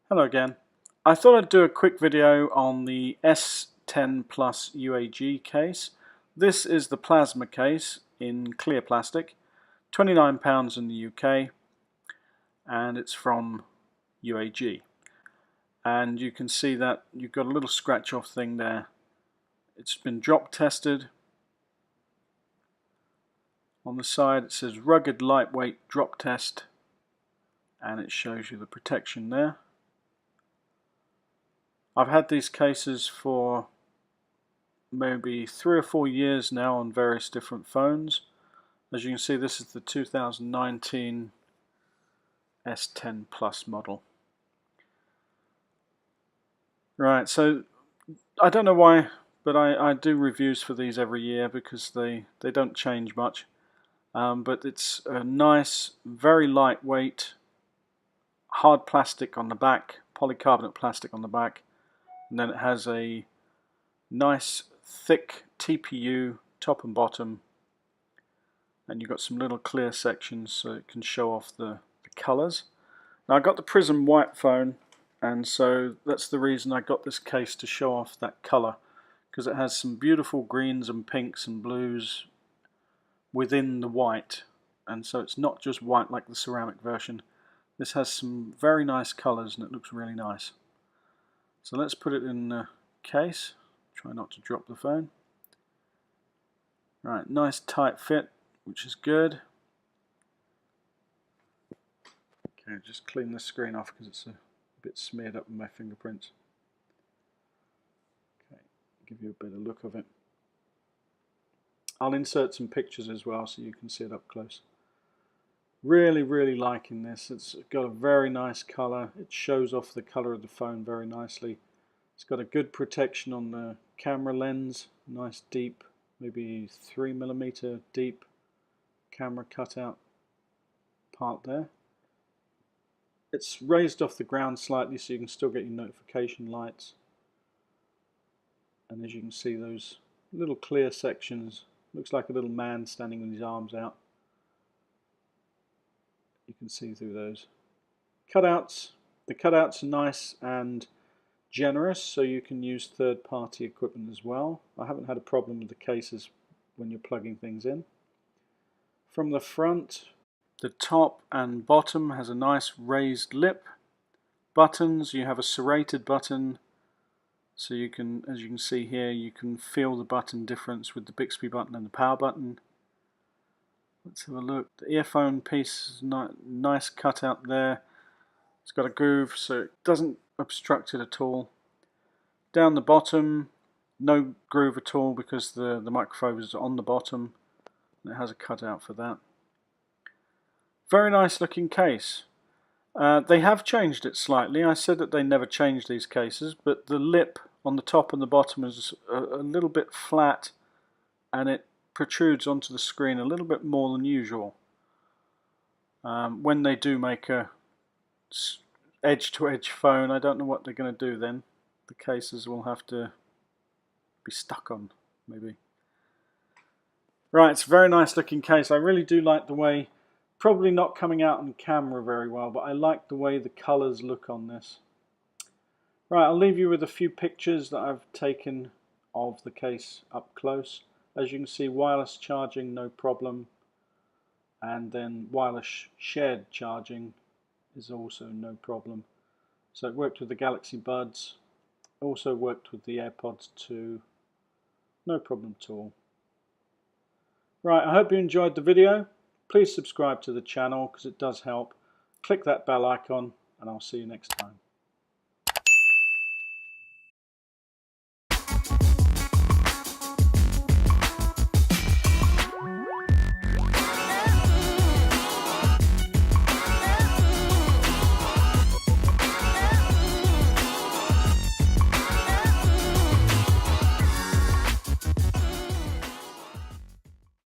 Hello again. I thought I'd do a quick video on the S10 UAG case. This is the plasma case in clear plastic, £29 in the UK, and it's from UAG. And you can see that you've got a little scratch off thing there. It's been drop tested. On the side it says rugged lightweight drop test, and it shows you the protection there. I've had these cases for maybe 3 or 4 years now on various different phones. As you can see, this is the 2019 S10 Plus model. Right, so I don't know why, but I do reviews for these every year because they don't change much. But it's a nice, very lightweight, hard plastic on the back, polycarbonate plastic on the back, and then it has a nice thick TPU top and bottom, and you've got some little clear sections so it can show off the colours. Now I got the Prism white phone, and so that's the reason I got this case, to show off that colour, because it has some beautiful greens and pinks and blues within the white, and so it's not just white like the ceramic version. This has some very nice colours and it looks really nice. So let's put it in the case. Try not to drop the phone. Right, nice tight fit, which is good. Okay, just clean the screen off because it's a bit smeared up with my fingerprints. Okay, give you a better look of it. I'll insert some pictures as well so you can see it up close. Really liking this. It's got a very nice colour. It shows off the colour of the phone very nicely. It's got a good protection on the camera lens. Nice deep, maybe 3mm deep camera cutout part there. It's raised off the ground slightly so you can still get your notification lights. And as you can see, those little clear sections, looks like a little man standing with his arms out. You can see through those cutouts. The cutouts are nice and generous, so you can use third-party equipment as well. I haven't had a problem with the cases when you're plugging things in. From the front, the top and bottom has a nice raised lip. Buttons, you have a serrated button, so you can, as you can see here, you can feel the button difference with the Bixby button and the power button. Let's have a look. The earphone piece is nice cutout there. It's got a groove so it doesn't obstruct it at all. Down the bottom, no groove at all because the microphone is on the bottom. It has a cutout for that. Very nice looking case. They have changed it slightly. I said that they never changed these cases, but the lip on the top and the bottom is a little bit flat, and it protrudes onto the screen a little bit more than usual. When they do make a edge-to-edge phone, I don't know what they're going to do then. The cases will have to be stuck on, maybe. Right, it's a very nice looking case. I really do like the way, probably not coming out on camera very well, but I like the way the colours look on this. Right, I'll leave you with a few pictures that I've taken of the case up close. As you can see, wireless charging, no problem. And then wireless shared charging is also no problem. So it worked with the Galaxy Buds, also worked with the AirPods 2, no problem at all. Right, I hope you enjoyed the video. Please subscribe to the channel because it does help. Click that bell icon and I'll see you next time.